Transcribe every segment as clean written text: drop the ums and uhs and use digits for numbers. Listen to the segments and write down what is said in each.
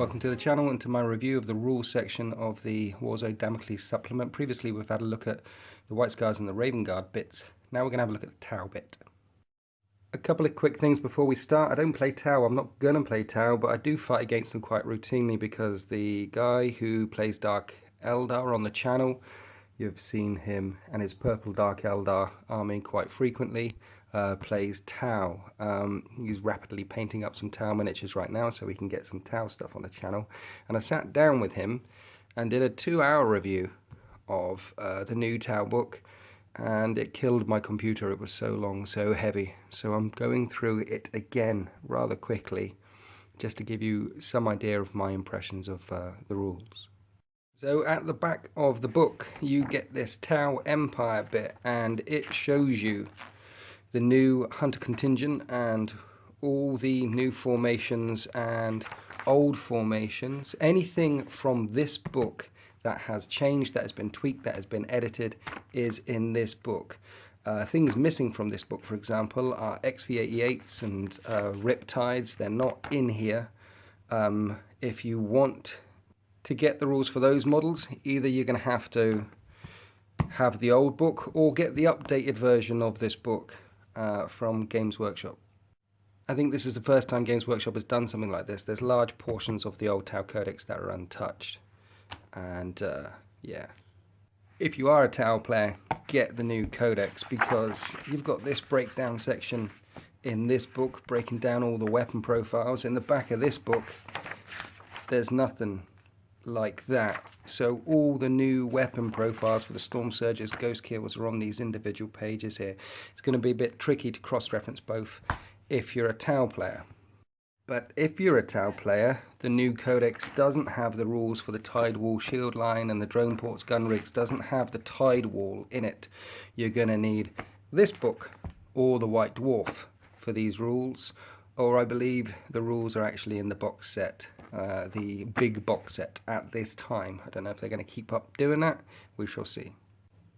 Welcome to the channel and to my review of the rules section of the Warzone Damocles supplement. Previously we've had a look at the White Scars and the Raven Guard bits. Now we're going to have a look at the Tau bit. A couple of quick things before we start. I don't play Tau, I'm not going to play Tau, but I do fight against them quite routinely because the guy who plays Dark Eldar on the channel, you've seen him and his purple Dark Eldar army quite frequently. Plays Tau. He's rapidly painting up some Tau miniatures right now so we can get some Tau stuff on the channel. And I sat down with him and did a 2-hour review of the new Tau book, and it killed my computer. It was so long, so heavy. So I'm going through it again rather quickly just to give you some idea of my impressions of the rules. So at the back of the book you get this Tau Empire bit, and it shows you the new hunter contingent and all the new formations and old formations. Anything from this book that has changed, that has been tweaked, that has been edited is in this book. Things missing from this book, for example, are XV88s and Riptides. They're not in here. If you want to get the rules for those models, either you're going to have the old book or get the updated version of this book from Games Workshop. I think this is the first time Games Workshop has done something like this. There's large portions of the old Tau codex that are untouched, and yeah, if you are a Tau player, get the new codex, because you've got this breakdown section in this book breaking down all the weapon profiles. In the back of this book there's nothing like that. So all the new weapon profiles for the Stormsurges, Ghostkeels are on these individual pages here. It's going to be a bit tricky to cross-reference both if you're a Tau player. But if you're a Tau player, the new codex doesn't have the rules for the Tidewall shield line, and the drone ports gun rigs doesn't have the Tidewall in it. You're going to need this book or the White Dwarf for these rules, or I believe the rules are actually in the box set. The big box set at this time. I don't know if they're going to keep up doing that. We shall see.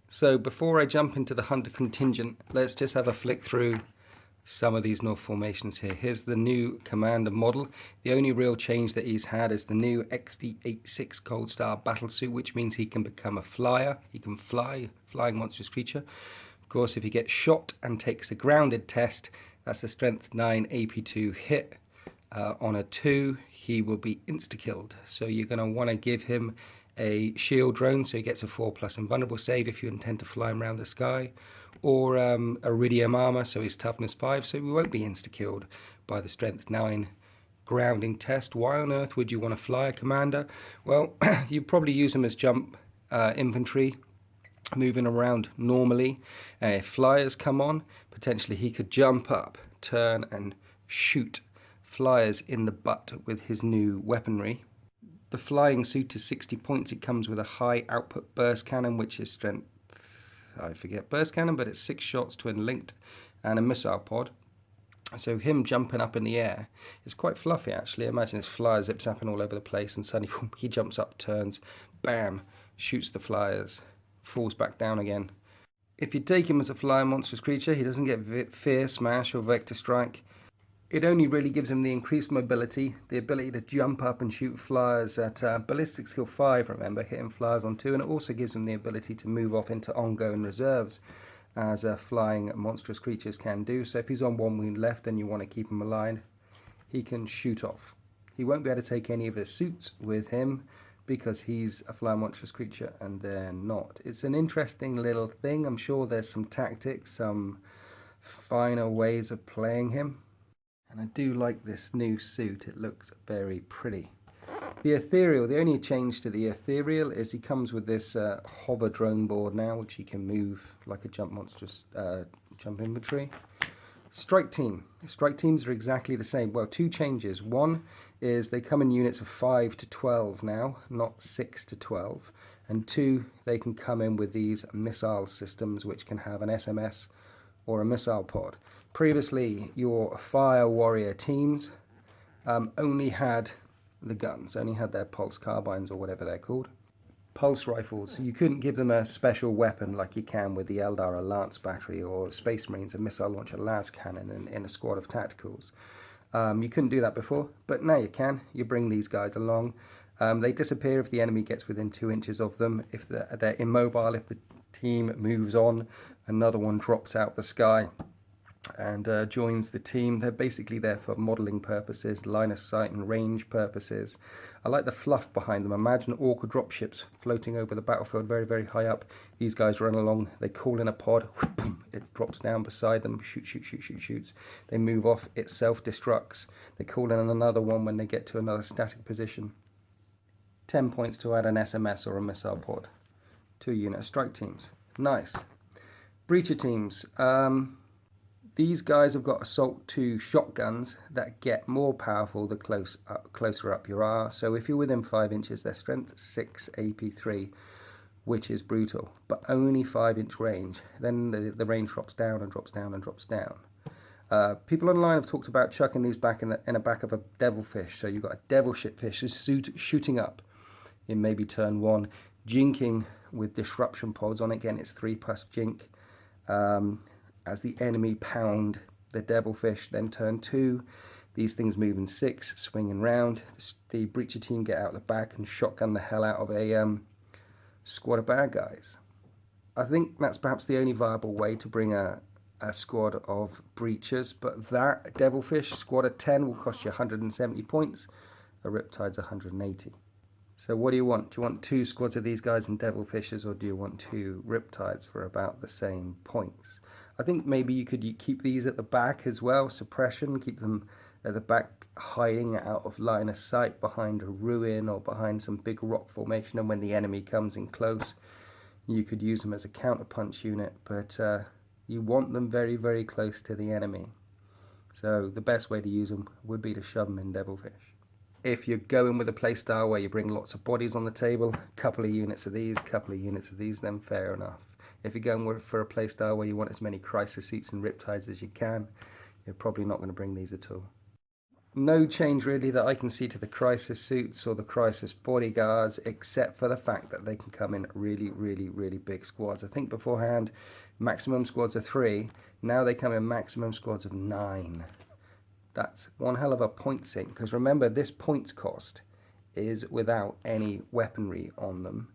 So before I jump into the hunter contingent, let's just have a flick through some of these North formations here. Here's the new commander model. The only real change that he's had is the new XV86 Cold Star battlesuit, which means he can become a flyer. He can fly, flying monstrous creature. Of course, if he gets shot and takes a grounded test, that's a strength 9 AP2 hit. On a 2, he will be insta-killed. So you're going to want to give him a shield drone, so he gets a 4+ invulnerable save if you intend to fly him around the sky, or iridium armor, so he's toughness 5, so he won't be insta-killed by the strength 9 grounding test. Why on earth would you want to fly a commander? Well, you probably use him as jump infantry, moving around normally. If flyers come on, potentially he could jump up, turn and shoot flyers in the butt with his new weaponry. The flying suit is 60 points. It comes with a high output burst cannon, which is strength, I forget burst cannon, but it's 6 shots twin linked, and a missile pod. So him jumping up in the air is quite fluffy actually. Imagine this flyer zip zapping all over the place, and suddenly he jumps up, turns, bam, shoots the flyers, falls back down again. If you take him as a flying monstrous creature, he doesn't get fear, smash or vector strike. It only really gives him the increased mobility, the ability to jump up and shoot flyers at ballistic skill 5, remember, hitting flyers on 2, and it also gives him the ability to move off into ongoing reserves, as flying monstrous creatures can do. So if he's on 1 wound left and you want to keep him alive, he can shoot off. He won't be able to take any of his suits with him because he's a flying monstrous creature and they're not. It's an interesting little thing. I'm sure there's some tactics, some finer ways of playing him. And I do like this new suit, it looks very pretty. The ethereal, the only change to the ethereal is he comes with this hover drone board now, which he can move like a jump infantry. Strike team. Strike teams are exactly the same. Well, 2 changes. One is they come in units of 5 to 12 now, not 6 to 12. And 2, they can come in with these missile systems, which can have an SMS or a missile pod. Previously, your fire warrior teams only had the guns, only had their pulse carbines or whatever they're called. Pulse rifles, you couldn't give them a special weapon like you can with the Eldar, a lance battery, or Space Marines, a missile launcher las cannon in a squad of tacticals. You couldn't do that before, but now you can. You bring these guys along. They disappear if the enemy gets within 2 inches of them. If they're immobile, if the team moves on, another one drops out the sky and joins the team. They're basically there for modelling purposes, line of sight and range purposes. I like the fluff behind them. Imagine orca dropships floating over the battlefield very, very high up. These guys run along, they call in a pod, it drops down beside them, shoots. They move off, it self-destructs. They call in another one when they get to another static position. 10 points to add an SMS or a missile pod. 2 unit strike teams. Nice. Breacher teams. These guys have got Assault 2 shotguns that get more powerful the closer up you are. So if you're within 5 inches, they're Strength 6 AP3, which is brutal, but only 5-inch range. Then the range drops down and drops down and drops down. People online have talked about chucking these back in the back of a devilfish. So you've got a devil shipfish shooting up in maybe turn 1, jinking with disruption pods on it. Again, it's 3+ jink. As the enemy pound the devilfish, then turn 2, these things move in 6, swinging round. The breacher team get out the back and shotgun the hell out of a squad of bad guys. I think that's perhaps the only viable way to bring a squad of breachers, but that devilfish squad of 10 will cost you 170 points, a Riptide's 180. So what do you want? Do you want 2 squads of these guys and devilfishes, or do you want 2 Riptides for about the same points? I think maybe you could keep these at the back as well, suppression, keep them at the back hiding out of line of sight behind a ruin or behind some big rock formation, and when the enemy comes in close you could use them as a counterpunch unit, but you want them very, very close to the enemy. So the best way to use them would be to shove them in devilfish. If you're going with a playstyle where you bring lots of bodies on the table, a couple of units of these, couple of units of these, then fair enough. If you're going for a playstyle where you want as many crisis suits and riptides as you can, you're probably not going to bring these at all. No change really that I can see to the crisis suits or the crisis bodyguards, except for the fact that they can come in really, really, really big squads. I think beforehand maximum squads of 3, now they come in maximum squads of 9. That's one hell of a point sink, because remember, this points cost is without any weaponry on them.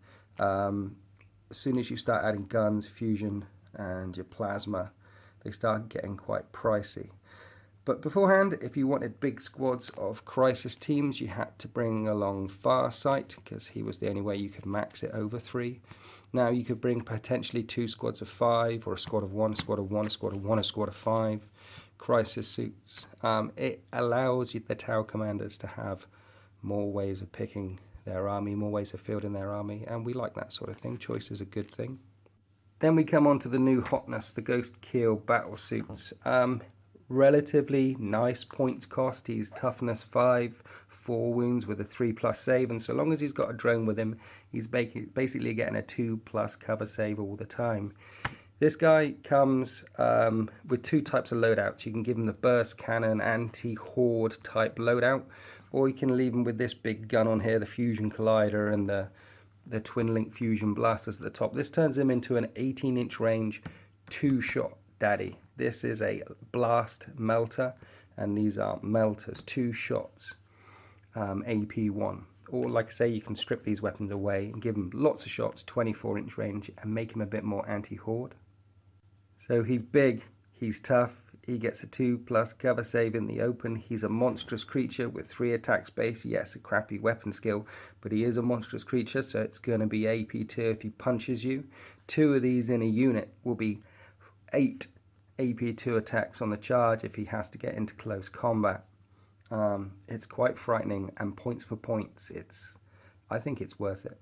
As soon as you start adding guns, fusion, and your plasma, they start getting quite pricey. But beforehand, if you wanted big squads of crisis teams, you had to bring along Farsight, because he was the only way you could max it over 3. Now you could bring potentially 2 squads of 5, or a squad of 1, a squad of 1, a squad of 1, a squad of 5 crisis suits. It allows the tower commanders to have more ways of picking their army, more ways of fielding their army, and we like that sort of thing. Choice is a good thing. Then we come on to the new hotness, the Ghostkeel battlesuits. Relatively nice points cost. He's toughness 5, 4 wounds with a 3+ save, and so long as he's got a drone with him, he's basically getting a 2+ cover save all the time. This guy comes with 2 types of loadouts. You can give him the burst cannon, anti-horde type loadout, or you can leave him with this big gun on here, the fusion collider and the twin link fusion blasters at the top. This turns him into an 18-inch range 2-shot daddy. This is a blast melter, and these are melters, 2 shots, AP1. Or like I say, you can strip these weapons away and give them lots of shots, 24-inch range, and make him a bit more anti-horde. So he's big, he's tough, he gets a 2+ cover save in the open. He's a monstrous creature with 3 attack space. Yes, a crappy weapon skill, but he is a monstrous creature, so it's going to be AP2 if he punches you. 2 of these in a unit will be 8 AP2 attacks on the charge if he has to get into close combat. It's quite frightening, and points for points, I think it's worth it.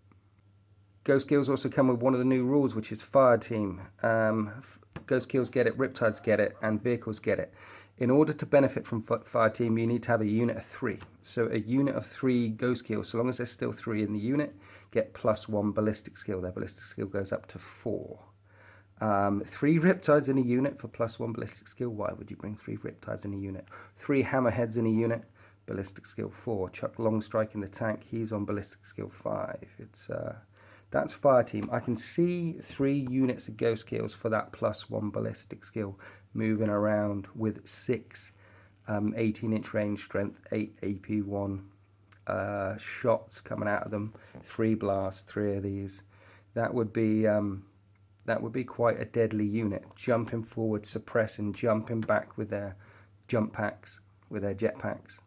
Ghostkeels also come with one of the new rules, which is fire team. Ghostkeels get it, Riptides get it, and vehicles get it. In order to benefit from fire team, you need to have a unit of 3. So a unit of 3 Ghostkeels, so long as there's still 3 in the unit, get +1 ballistic skill. Their ballistic skill goes up to 4. 3 Riptides in a unit for +1 ballistic skill. Why would you bring 3 Riptides in a unit? 3 Hammerheads in a unit, ballistic skill 4. Chuck Longstrike in the tank, he's on ballistic skill 5. That's fire team. I can see 3 units of Ghostkeels for that +1 ballistic skill moving around with 6 18-inch range, strength 8, AP1, shots coming out of them, 3 blasts, 3 of these. That would be quite a deadly unit. Jumping forward, suppressing, jumping back with their jump packs, with their jetpacks.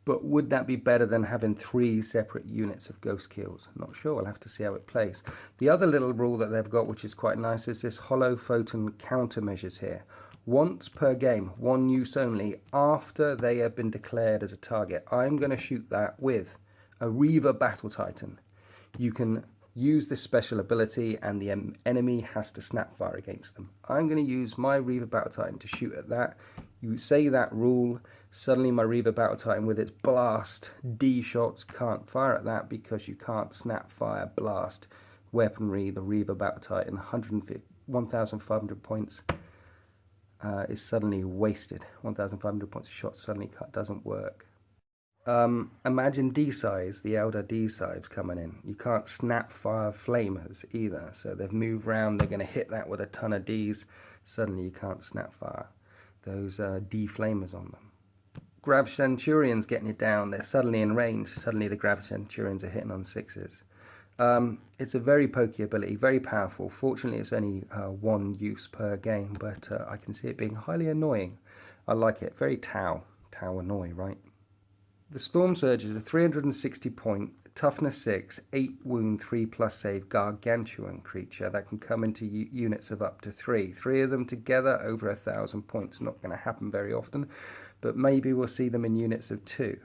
But would that be better than having 3 separate units of Ghostkeels? Not sure, I'll have to see how it plays. The other little rule that they've got, which is quite nice, is this hollow photon countermeasures here. Once per game, 1 use only, after they have been declared as a target. I'm going to shoot that with a Reaver Battle Titan. You can use this special ability and the enemy has to snapfire against them. I'm going to use my Reaver Battle Titan to shoot at that. You say that rule, suddenly my Reaver Battle Titan with its blast D shots can't fire at that because you can't snapfire blast weaponry. The Reaver Battle Titan, 1,500 points is suddenly wasted. 1,500 points of shot suddenly doesn't work. Imagine D-size, the Elder D-size coming in. You can't snap fire flamers either. So they've moved around, they're going to hit that with a ton of Ds. Suddenly you can't snap fire those D flamers on them. Grav Centurions getting it down, they're suddenly in range. Suddenly the Grav Centurions are hitting on 6s. It's a very pokey ability, very powerful. Fortunately, it's only 1 use per game, but I can see it being highly annoying. I like it. Very Tau annoy, right? The Stormsurge is a 360 point, toughness 6, 8 wound, 3+ save gargantuan creature that can come into units of up to 3. 3 of them together over 1,000 points. Not going to happen very often, but maybe we'll see them in units of 2.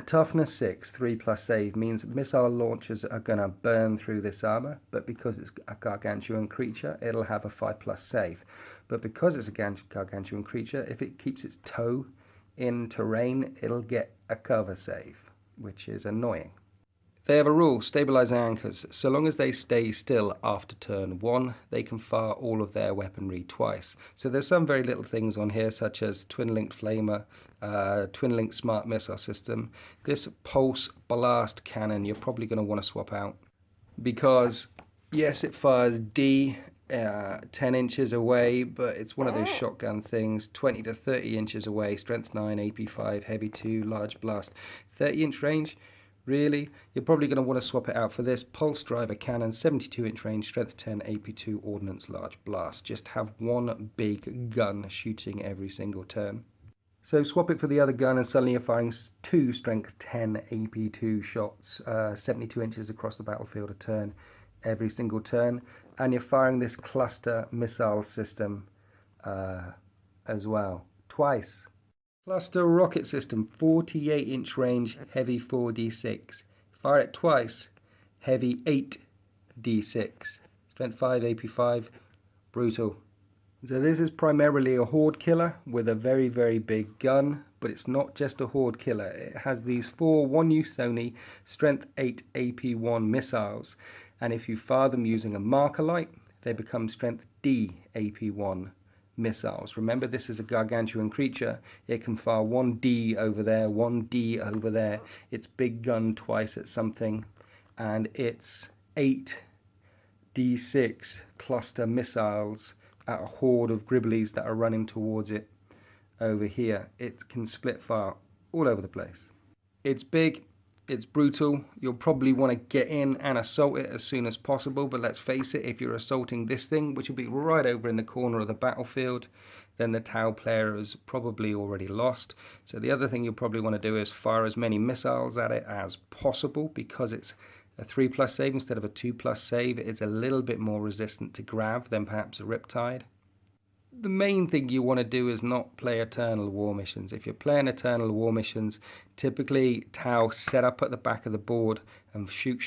Toughness 6, 3+ save means missile launchers are going to burn through this armor, but because it's a gargantuan creature, it'll have a 5+ save. But because it's a gargantuan creature, if it keeps its toe in terrain, it'll get a cover save, which is annoying. They have a rule, stabilizing anchors. So long as they stay still after turn 1, they can fire all of their weaponry twice. So there's some very little things on here, such as twin-linked flamer, twin-linked smart missile system. This pulse blast cannon you're probably going to want to swap out, because yes, it fires D 10 inches away, but it's one of those shotgun things, 20 to 30 inches away, strength 9, AP 5, heavy 2, large blast. 30-inch range? Really? You're probably going to want to swap it out for this pulse driver cannon, 72-inch range, strength 10, AP 2, ordnance, large blast. Just have one big gun shooting every single turn. So swap it for the other gun and suddenly you're firing 2 strength 10 AP 2 shots, 72 inches across the battlefield a turn, every single turn. And you're firing this cluster missile system as well, twice. Cluster rocket system, 48-inch range, heavy 4d6. Fire it twice, heavy 8d6. Strength 5, AP 5, brutal. So this is primarily a horde killer with a very, very big gun, but it's not just a horde killer. It has these 4 one-use only, strength 8, AP 1 missiles. And if you fire them using a marker light, they become strength D AP1 missiles. Remember, this is a gargantuan creature. It can fire 1D over there, 1D over there. It's big gun twice at something, and it's 8D6 cluster missiles at a horde of Gribblies that are running towards it over here. It can split fire all over the place. It's big. It's brutal. You'll probably want to get in and assault it as soon as possible, but let's face it, if you're assaulting this thing, which will be right over in the corner of the battlefield, then the Tau player is probably already lost. So the other thing you'll probably want to do is fire as many missiles at it as possible, because it's a 3+ save instead of a 2+ save. It's a little bit more resistant to grav than perhaps a Riptide. The main thing you want to do is not play Eternal War missions. If you're playing Eternal War missions, typically Tau set up at the back of the board and shoot.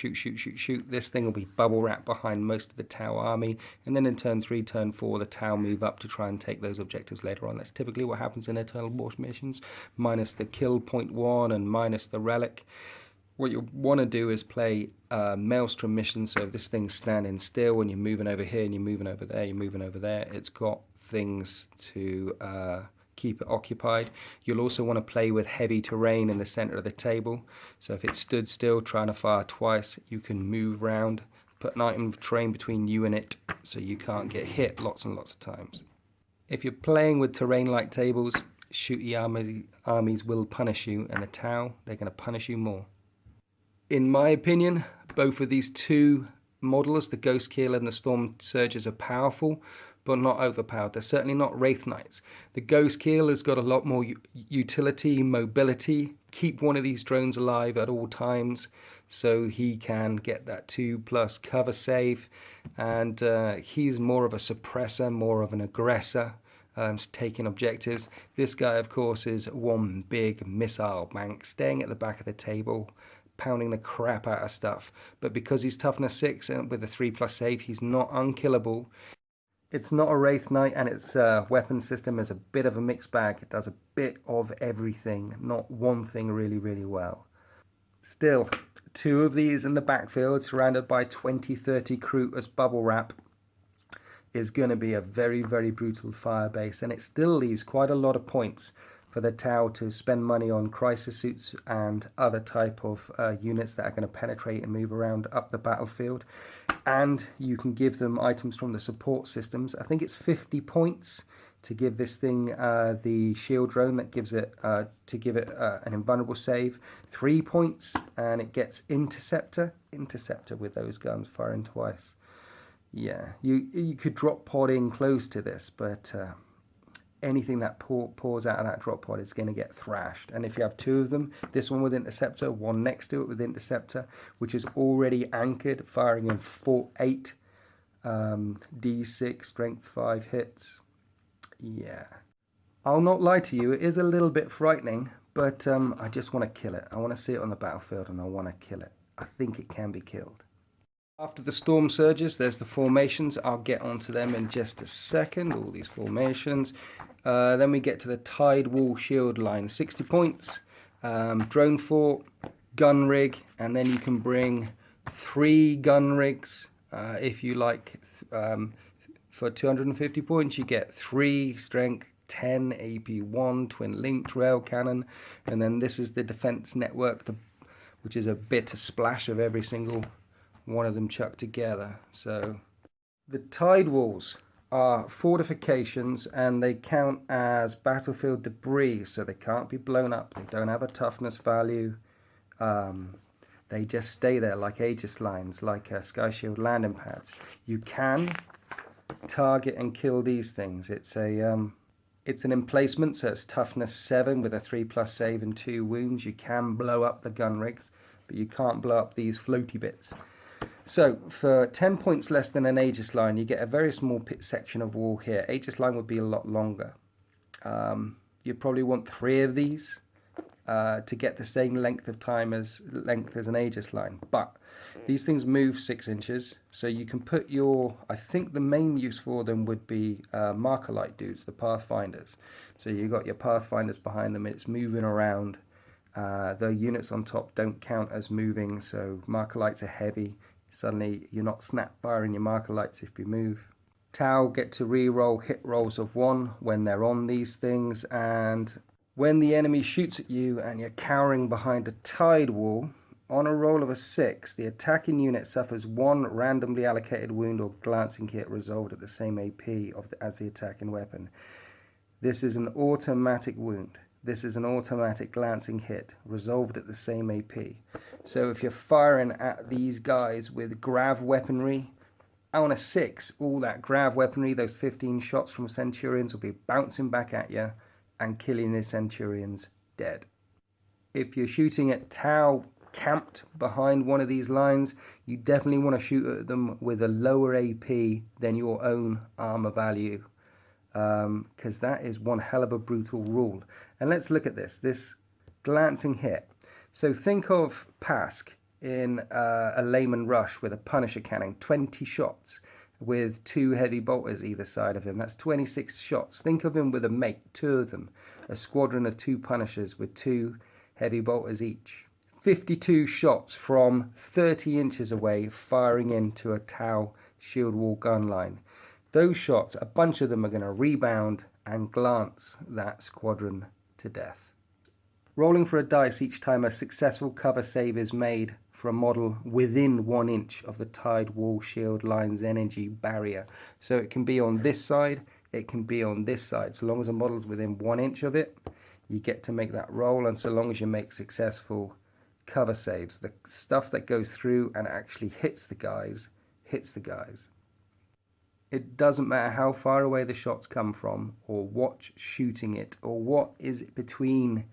This thing will be bubble wrapped behind most of the Tau army, and then in turn 3, turn 4, the Tau move up to try and take those objectives later on. That's typically what happens in Eternal War missions, minus the kill point 1 and minus the relic. What you'll want to do is play Maelstrom missions, so if this thing's standing still and you're moving over here and you're moving over there, you're moving over there, it's got things to keep it occupied. You'll also want to play with heavy terrain in the center of the table. So if it stood still trying to fire twice, you can move around, put an item of terrain between you and it so you can't get hit lots and lots of times. If you're playing with terrain-like tables, shooty armies will punish you, and the Tau, they're going to punish you more. In my opinion, both of these two models, the Ghostkeel and the Stormsurges, are powerful, but not overpowered. They're certainly not Wraith Knights. The Ghostkeel has got a lot more utility, mobility, keep one of these drones alive at all times, so he can get that 2+ cover save, and he's more of a suppressor, more of an aggressor, taking objectives. This guy, of course, is one big missile bank, staying at the back of the table, pounding the crap out of stuff. But because he's toughness 6 and with a 3+ save, he's not unkillable. It's not a Wraith Knight, and its weapon system is a bit of a mixed bag. It does a bit of everything, not one thing really, really well. Still, 2 of these in the backfield, surrounded by 20-30 crew as bubble wrap, is going to be a very, very brutal fire base, and it still leaves quite a lot of points for the Tau to spend money on crisis suits and other type of units that are going to penetrate and move around up the battlefield. And you can give them items from the support systems. I think it's 50 points to give this thing the shield drone that gives it an invulnerable save. 3 points, and it gets interceptor with those guns firing twice. Yeah, you could drop pod in close to this, but anything that pours out of that drop pod is going to get thrashed. And if you have 2 of them, this one with interceptor, one next to it with interceptor, which is already anchored, firing in 8 D6 strength 5 hits. Yeah, I'll not lie to you, it is a little bit frightening, but I just want to kill it. I want to see it on the battlefield, and I want to kill it. I think it can be killed. After the Stormsurges, there's the formations. I'll get onto them in just a second, all these formations. Then we get to the Tidewall shield line, 60 points, drone fort, gun rig, and then you can bring 3 gun rigs if you like. For 250 points, you get 3 strength, 10 AP1 twin linked rail cannon, and then this is the defense network, which is a bit, a splash of every single one of them chucked together. So the Tidewalls are fortifications, and they count as battlefield debris, so they can't be blown up. They don't have a toughness value. They just stay there like Aegis lines, like Sky Shield landing pads. You can target and kill these things. It's an emplacement, so it's toughness 7 with a 3+ save and 2 wounds. You can blow up the gun rigs, but you can't blow up these floaty bits. So for 10 points less than an Aegis line, you get a very small section of wall here. Aegis line would be a lot longer. You'd probably want 3 of these to get the same length as an Aegis line. But these things move 6 inches, so you can put your, I think the main use for them would be marker light dudes, the Pathfinders. So you've got your Pathfinders behind them, it's moving around. The units on top don't count as moving, so marker lights are heavy. Suddenly you're not snap firing your marker lights if you move. Tau get to re-roll hit rolls of 1 when they're on these things, and when the enemy shoots at you and you're cowering behind a Tidewall, on a roll of a 6, the attacking unit suffers 1 randomly allocated wound or glancing hit resolved at the same AP as the attacking weapon. This is an automatic wound. This is an automatic glancing hit, resolved at the same AP. So if you're firing at these guys with grav weaponry, on a 6, all that grav weaponry, those 15 shots from Centurions will be bouncing back at you and killing the Centurions dead. If you're shooting at Tau camped behind one of these lines, you definitely want to shoot at them with a lower AP than your own armor value. Because that is one hell of a brutal rule. And let's look at this glancing hit. So think of Pask in a layman rush with a Punisher cannon, 20 shots with 2 heavy bolters either side of him. That's 26 shots. Think of him with a mate, 2 of them, a squadron of 2 Punishers with 2 heavy bolters each. 52 shots from 30 inches away, firing into a Tau shield wall gun line. Those shots, a bunch of them are going to rebound and glance that squadron to death. Rolling for a dice each time a successful cover save is made for a model within 1 inch of the Tidewall shield line's energy barrier. So it can be on this side, it can be on this side. So long as a model's within 1 inch of it, you get to make that roll, and so long as you make successful cover saves, the stuff that goes through and actually hits the guys, hits the guys. It doesn't matter how far away the shots come from, or what's shooting it, or what is between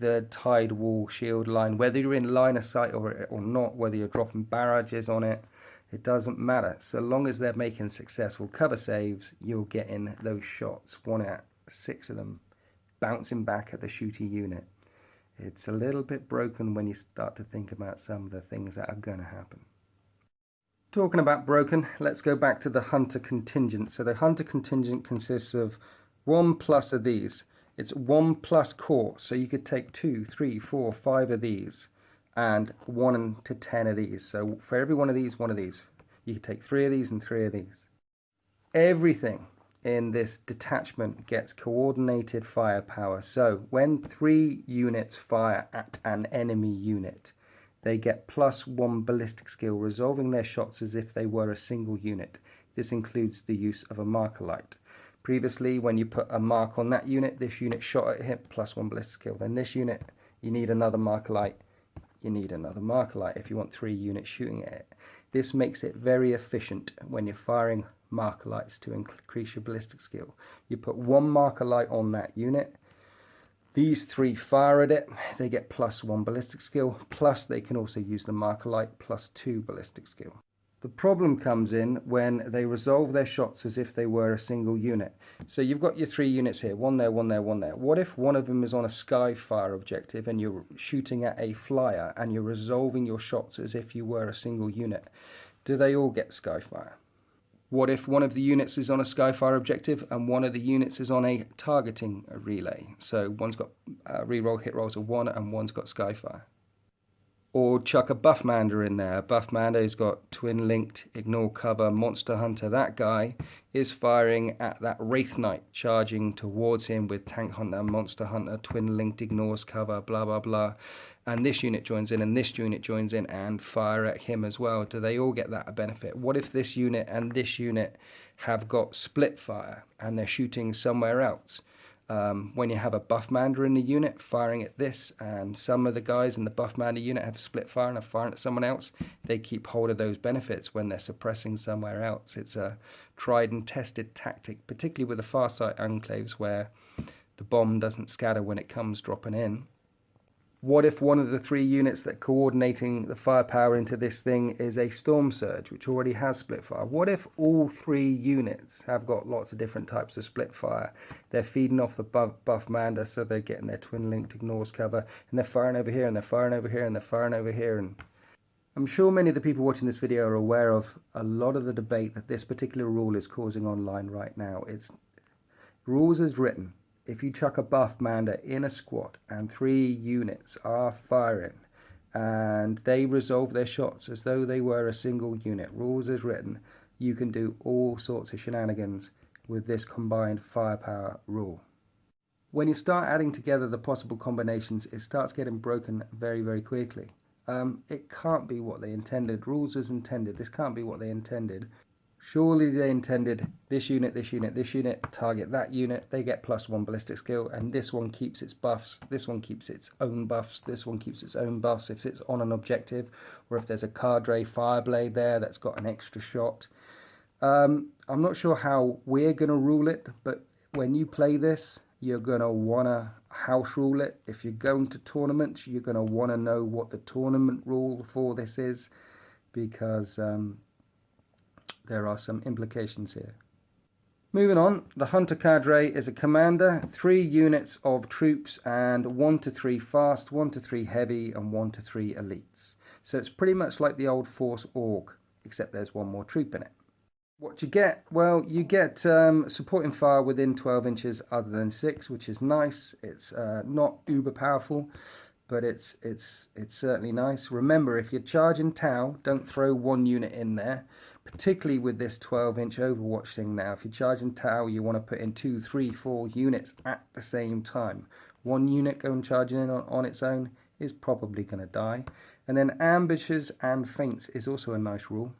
the Tidewall shield line, whether you're in line of sight or not, whether you're dropping barrages on it, it doesn't matter. So long as they're making successful cover saves, you'll get in those shots, 1 out of 6 of them, bouncing back at the shooting unit. It's a little bit broken when you start to think about some of the things that are going to happen. Talking about broken, let's go back to the hunter contingent. So the hunter contingent consists of 1 plus of these. It's 1 plus core, so you could take 2, 3, 4, 5 of these and 1 to 10 of these. So for every one of these, you could take 3 of these and 3 of these. Everything in this detachment gets coordinated firepower. So when 3 units fire at an enemy unit, they get +1 ballistic skill, resolving their shots as if they were a single unit. This includes the use of a marker light. Previously, when you put a mark on that unit, this unit shot at him, +1 ballistic skill. Then this unit, you need another marker light. You need another marker light if you want 3 units shooting at it. This makes it very efficient when you're firing marker lights to increase your ballistic skill. You put 1 marker light on that unit. These 3 fire at it, they get +1 ballistic skill, plus they can also use the marker light +2 ballistic skill. The problem comes in when they resolve their shots as if they were a single unit. So you've got your 3 units here, 1 there, 1 there, 1 there. What if one of them is on a skyfire objective and you're shooting at a flyer and you're resolving your shots as if you were a single unit? Do they all get skyfire? What if one of the units is on a skyfire objective and one of the units is on a targeting relay? So one's got reroll hit rolls of 1 and one's got skyfire. Or chuck a buffmander in there. Buffmander has got twin linked, ignore cover, monster hunter. That guy is firing at that wraith knight, charging towards him with tank hunter, monster hunter, twin linked, ignores cover, blah blah blah. And this unit joins in and this unit joins in and fire at him as well. Do they all get that benefit? What if this unit and this unit have got split fire and they're shooting somewhere else? When you have a buffmander in the unit firing at this, and some of the guys in the buffmander unit have a split fire and are firing at someone else, they keep hold of those benefits when they're suppressing somewhere else. It's a tried and tested tactic, particularly with the far side enclaves where the bomb doesn't scatter when it comes dropping in. What if one of the 3 units that are coordinating the firepower into this thing is a Stormsurge, which already has split fire? What if all 3 units have got lots of different types of split fire? They're feeding off the buffmander, so they're getting their twin linked ignores cover, and they're firing over here, and they're firing over here, and they're firing over here. And I'm sure many of the people watching this video are aware of a lot of the debate that this particular rule is causing online right now. It's rules as written. If you chuck a buffmander in a squad and 3 units are firing and they resolve their shots as though they were a single unit, rules as written, you can do all sorts of shenanigans with this combined firepower rule. When you start adding together the possible combinations, it starts getting broken very, very quickly. It can't be what they intended. Rules as intended. This can't be what they intended. Surely they intended this unit, this unit, this unit, target that unit, they get +1 ballistic skill, and this one keeps its buffs, this one keeps its own buffs, this one keeps its own buffs if it's on an objective, or if there's a cadre fireblade there that's got an extra shot. I'm not sure how we're going to rule it, but when you play this, you're going to want to house rule it. If you're going to tournaments, you're going to want to know what the tournament rule for this is, because there are some implications here. Moving on, the Hunter Cadre is a commander, 3 units of troops, and 1 to 3 fast, 1 to 3 heavy, and 1 to 3 elites. So it's pretty much like the old Force Org, except there's 1 more troop in it. What you get? Well, you get supporting fire within 12 inches other than 6, which is nice. It's not uber powerful, but it's certainly nice. Remember, if you're charging Tau, don't throw 1 unit in there, particularly with this 12-inch Overwatch thing now. If you're charging Tau, you want to put in 2, 3, 4 units at the same time. 1 unit going charging in on its own is probably going to die. And then ambushes and feints is also a nice rule.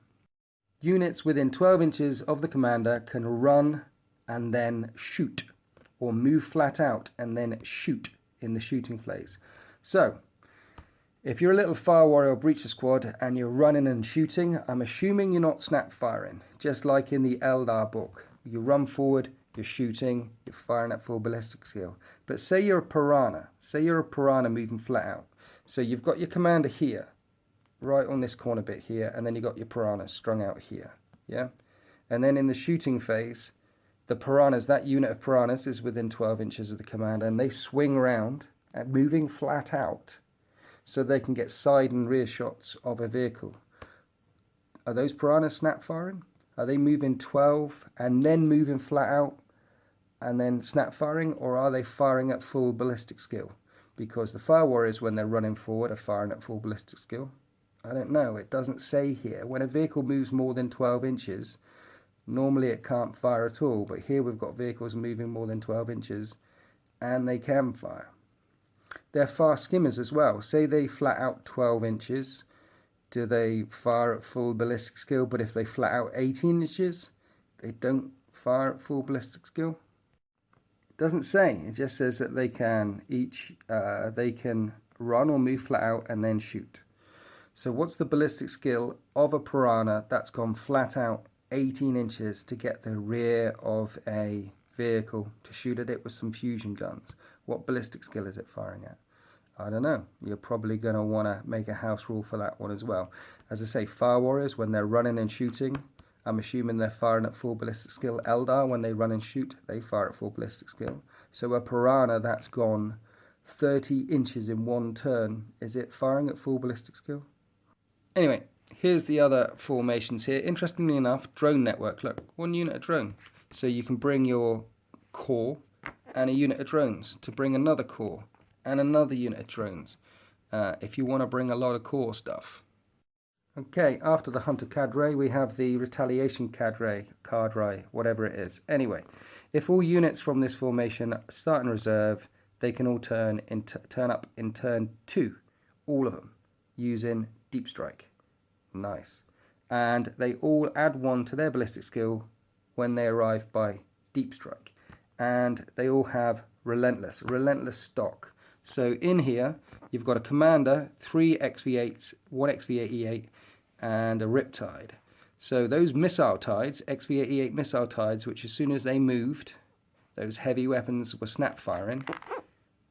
Units within 12 inches of the commander can run and then shoot, or move flat out and then shoot in the shooting phase. So if you're a little fire warrior or breacher squad and you're running and shooting, I'm assuming you're not snap firing, just like in the Eldar book. You run forward, you're shooting, you're firing at full ballistic skill. But say you're a piranha, moving flat out. So you've got your commander here, right on this corner bit here, and then you've got your piranhas strung out here, yeah? And then in the shooting phase, the piranhas, that unit of piranhas is within 12 inches of the commander, and they swing round, moving flat out, so they can get side and rear shots of a vehicle. Are those piranhas snap firing? Are they moving 12 and then moving flat out and then snap firing, or are they firing at full ballistic skill? Because the fire warriors, when they're running forward, are firing at full ballistic skill. I don't know, it doesn't say here. When a vehicle moves more than 12 inches, normally it can't fire at all, but here we've got vehicles moving more than 12 inches and they can fire. They're fast skimmers as well. Say they flat out 12 inches, do they fire at full ballistic skill? But if they flat out 18 inches, they don't fire at full ballistic skill? It doesn't say. It just says that they can run or move flat out and then shoot. So what's the ballistic skill of a piranha that's gone flat out 18 inches to get the rear of a vehicle to shoot at it with some fusion guns? What ballistic skill is it firing at? I don't know. You're probably going to want to make a house rule for that one as well. As I say, fire warriors, when they're running and shooting, I'm assuming they're firing at full ballistic skill. Eldar, when they run and shoot, they fire at full ballistic skill. So a piranha that's gone 30 inches in one turn, is it firing at full ballistic skill? Anyway, here's the other formations here. Interestingly enough, drone network. Look, one unit of drone. So you can bring your core and a unit of drones to bring another core and another unit of drones if you want to bring a lot of core stuff. Okay, after the Hunter cadre, we have the retaliation cadre, whatever it is. Anyway, if all units from this formation start in reserve, they can all turn up in turn 2, all of them, using deep strike. Nice. And they all add 1 to their ballistic skill when they arrive by deep strike. And they all have relentless stock. So in here, you've got a commander, 3 XV8s, 1 XV8E8, and a Riptide. So those missile tides, XV8E8 missile tides, which as soon as they moved, those heavy weapons were snap firing,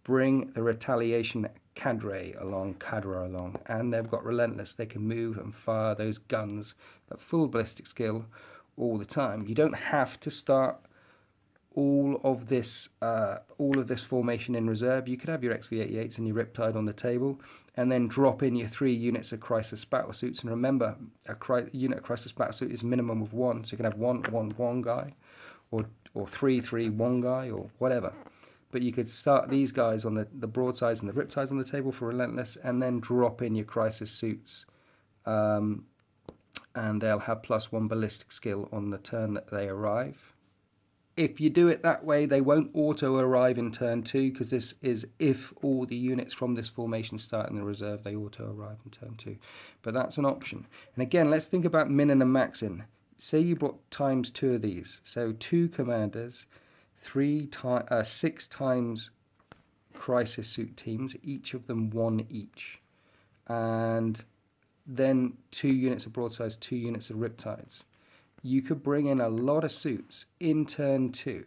bring the retaliation cadre along, and they've got relentless. They can move and fire those guns at full ballistic skill all the time. You don't have to start all of this formation in reserve. You could have your XV88s and your Riptide on the table, and then drop in your 3 units of crisis battlesuits. And remember, a unit of crisis battlesuit is a minimum of 1, so you can have one guy, or 3 1 guy, or whatever. But you could start these guys on the broadsides and the Riptides on the table for relentless, and then drop in your crisis suits, and they'll have +1 ballistic skill on the turn that they arrive. If you do it that way, they won't auto arrive in turn 2, because this is if all the units from this formation start in the reserve, they auto arrive in turn 2. But that's an option. And again, let's think about minning and maxing. Say you brought ×2 of these, so 2 commanders, 6 times crisis suit teams, each of them 1 each, and then 2 units of broadsides, 2 units of Riptides. You could bring in a lot of suits in turn 2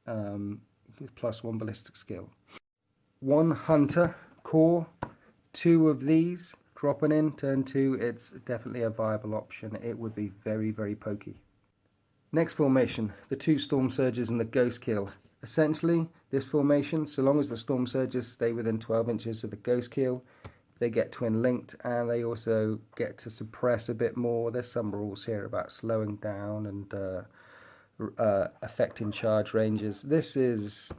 with +1 ballistic skill. 1 hunter core, 2 of these dropping in turn 2. It's definitely a viable option. It would be very, very pokey. Next formation, the 2 Stormsurges and the Ghostkeel. Essentially, this formation, so long as the Stormsurges stay within 12 inches of the Ghostkeel, they get twin linked, and they also get to suppress a bit more. There's some rules here about slowing down and affecting charge ranges. This is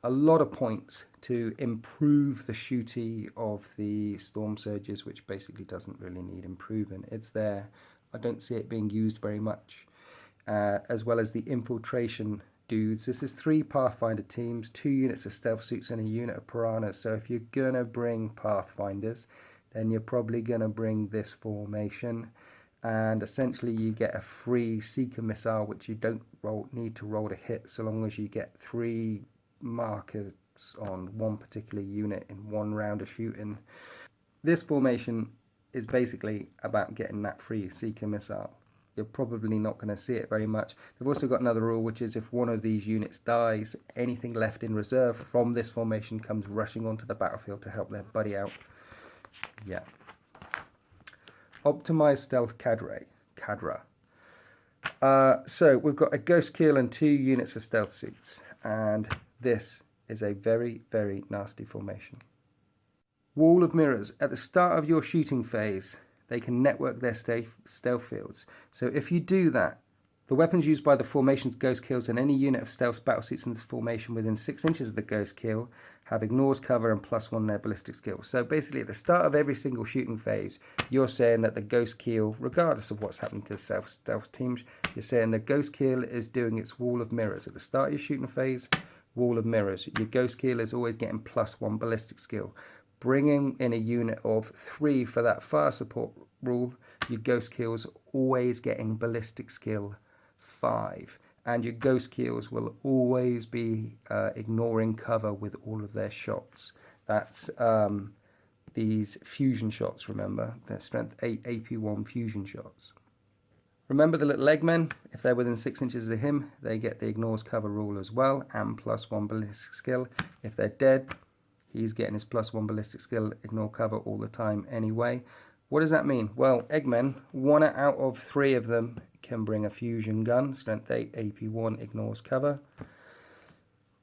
a lot of points to improve the shooty of the Stormsurges, which basically doesn't really need improving. It's there. I don't see it being used very much. As well as the infiltration dudes. This is 3 Pathfinder teams, 2 units of stealth suits, and a unit of piranhas. So if you're gonna bring Pathfinders, then you're probably gonna bring this formation. and essentially you get a free seeker missile which you don't need to roll to hit, so long as you get 3 markers on one particular unit in 1 round of shooting. This formation is basically about getting that free seeker missile. You're probably not going to see it very much. They've also got another rule, which is if one of these units dies, anything left in reserve from this formation comes rushing onto the battlefield to help their buddy out. Yeah. Optimized stealth cadre. So we've got a Ghostkeel and 2 units of stealth suits, and this is a very, very nasty formation. Wall of mirrors. At the start of your shooting phase, they can network their stealth fields. So if you do that, the weapons used by the formation's Ghostkeels and any unit of stealth battlesuits in this formation within 6 inches of the Ghostkeel have ignores cover and +1 their ballistic skill. So basically at the start of every single shooting phase, you're saying that the Ghostkeel, regardless of what's happening to stealth teams, you're saying the Ghostkeel is doing its wall of mirrors. At the start of your shooting phase, wall of mirrors. Your Ghostkeel is always getting +1 ballistic skill. Bringing in a unit of 3 for that fire support rule, your Ghostkeel's always getting ballistic skill 5. And your Ghostkeels will always be ignoring cover with all of their shots. That's these fusion shots, remember? They're strength 8 AP1 fusion shots. Remember the little eggmen? If they're within 6 inches of him, they get the ignores cover rule as well, and +1 ballistic skill. If they're dead, he's getting his +1 ballistic skill, ignore cover all the time anyway. What does that mean? Well, Eggmen, 1 out of 3 of them can bring a fusion gun, strength 8, AP1, ignores cover.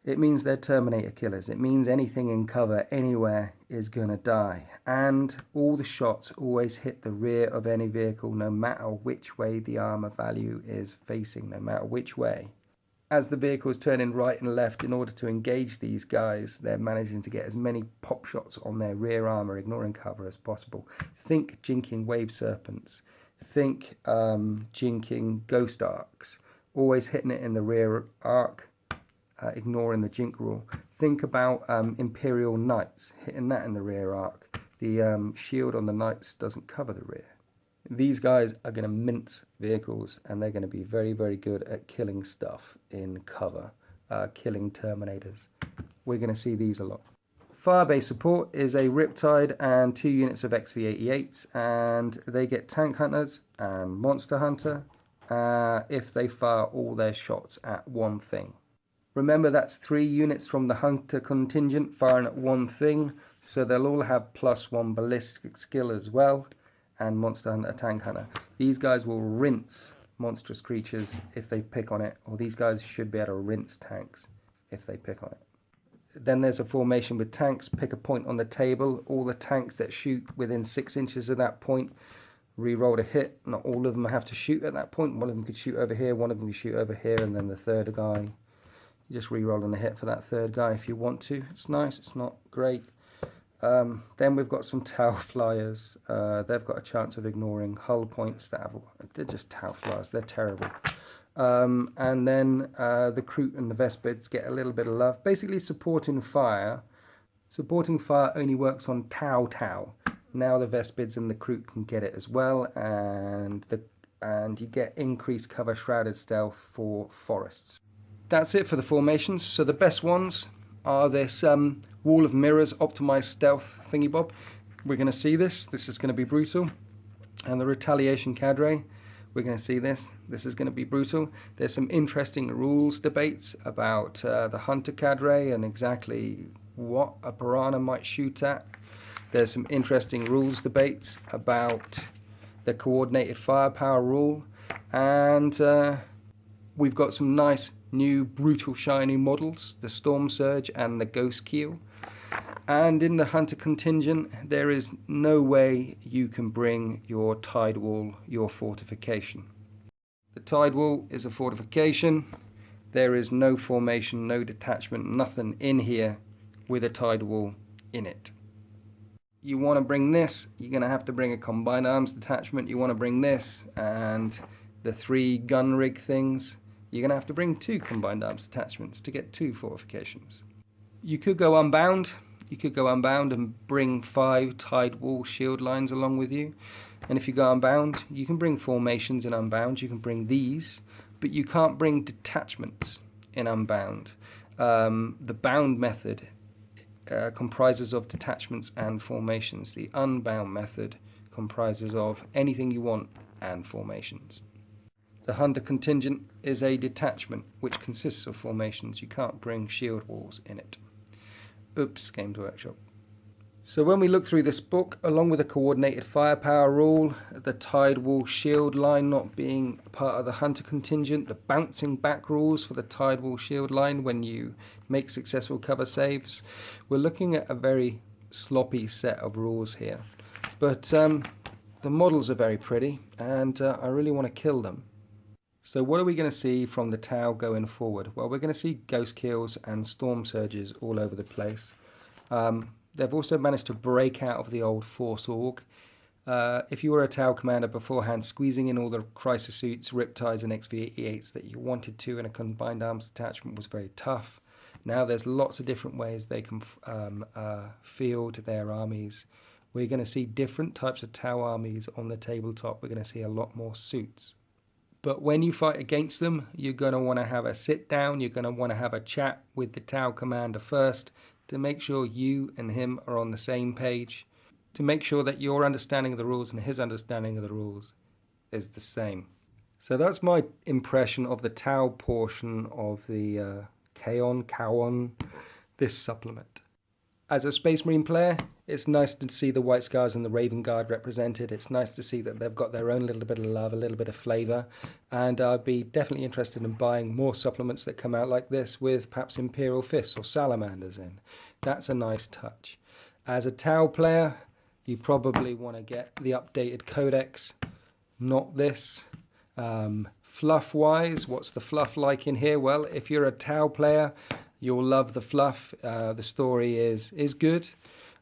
It means they're Terminator killers. It means anything in cover anywhere is going to die. And all the shots always hit the rear of any vehicle, no matter which way the armor value is facing, no matter which way. As the vehicle is turning right and left, in order to engage these guys, they're managing to get as many pop shots on their rear armor, ignoring cover, as possible. Think jinking wave serpents. Think jinking ghost arcs. Always hitting it in the rear arc, ignoring the jink rule. Think about Imperial Knights, hitting that in the rear arc. The shield on the Knights doesn't cover the rear. These guys are going to mince vehicles, and they're going to be very, very good at killing stuff in cover, killing Terminators. We're going to see these a lot. Firebase support is a Riptide and 2 units of XV-88s, and they get Tank Hunters and Monster Hunter if they fire all their shots at one thing. Remember, that's 3 units from the Hunter contingent firing at one thing, so they'll all have +1 ballistic skill as well. And Monster Hunter, Tank Hunter. These guys will rinse monstrous creatures if they pick on it, or these guys should be able to rinse tanks if they pick on it. Then there's a formation with tanks. Pick a point on the table. All the tanks that shoot within 6 inches of that point, re-roll a hit. Not all of them have to shoot at that point. One of them could shoot over here, one of them could shoot over here, and then the third guy, you just re-rolling a hit for that third guy if you want to. It's nice, it's not great. Then we've got some Tau Flyers. They've got a chance of ignoring hull points. They're just Tau Flyers. They're terrible. And then the Kroot and the Vespids get a little bit of love. Basically, supporting fire. Supporting fire only works on Tau. Now the Vespids and the Kroot can get it as well, and you get increased cover, shrouded stealth for forests. That's it for the formations. So the best ones are this Wall of Mirrors optimized stealth thingy bob. We're going to see this. This is going to be brutal. And the Retaliation Cadre, we're going to see this. This is going to be brutal. There's some interesting rules debates about the Hunter Cadre and exactly what a piranha might shoot at. There's some interesting rules debates about the coordinated firepower rule. And we've got some nice new brutal shiny models, the Stormsurge and the Ghostkeel. And in the Hunter contingent, there is no way you can bring your Tidewall, your fortification. The Tidewall is a fortification. There is no formation, no detachment, nothing in here with a Tidewall in it. You want to bring this, you're going to have to bring a combined arms detachment. You want to bring this and the 3 gun rig things. You're going to have to bring 2 combined arms detachments to get 2 fortifications. You could go unbound You could go unbound and bring 5 Tidewall shield lines along with you. And if you go unbound, you can bring formations in unbound. You can bring these, but you can't bring detachments in unbound. The bound method comprises of detachments and formations. The unbound method comprises of anything you want and formations. The hunter contingent is a detachment which consists of formations. You can't bring shield walls in it. Oops, Games Workshop. So when we look through this book, along with the coordinated firepower rule, the Tidewall shield line not being part of the hunter contingent, the bouncing back rules for the Tidewall shield line when you make successful cover saves, we're looking at a very sloppy set of rules here. But the models are very pretty, and I really want to kill them. So what are we going to see from the Tau going forward? Well, we're going to see Ghostkeels and Stormsurges all over the place. They've also managed to break out of the old Force Org. If you were a Tau commander beforehand, squeezing in all the crisis suits, riptides and XV-88s that you wanted to in a combined arms detachment was very tough. Now there's lots of different ways they can field their armies. We're going to see different types of Tau armies on the tabletop. We're going to see a lot more suits. But when you fight against them, you're going to want to have a sit down. You're going to want to have a chat with the Tau commander first to make sure you and him are on the same page, to make sure that your understanding of the rules and his understanding of the rules is the same. So that's my impression of the Tau portion of the Kauyon, this supplement. As a Space Marine player, it's nice to see the White Scars and the Raven Guard represented. It's nice to see that they've got their own little bit of love, a little bit of flavour. And I'd be definitely interested in buying more supplements that come out like this with perhaps Imperial Fists or Salamanders in. That's a nice touch. As a Tau player, you probably want to get the updated codex, not this. Fluff-wise, what's the fluff like in here? Well, if you're a Tau player, you'll love the fluff. The story is good.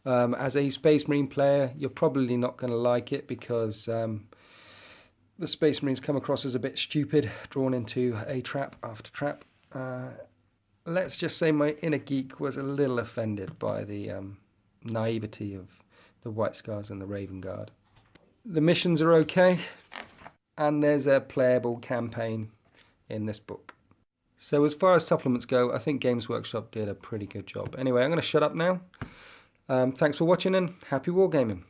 As a Space Marine player, you're probably not going to like it because the Space Marines come across as a bit stupid, drawn into a trap after trap. Let's just say my inner geek was a little offended by the naivety of the White Scars and the Raven Guard. The missions are okay, and there's a playable campaign in this book. So as far as supplements go, I think Games Workshop did a pretty good job. Anyway, I'm going to shut up now. Thanks for watching and happy wargaming.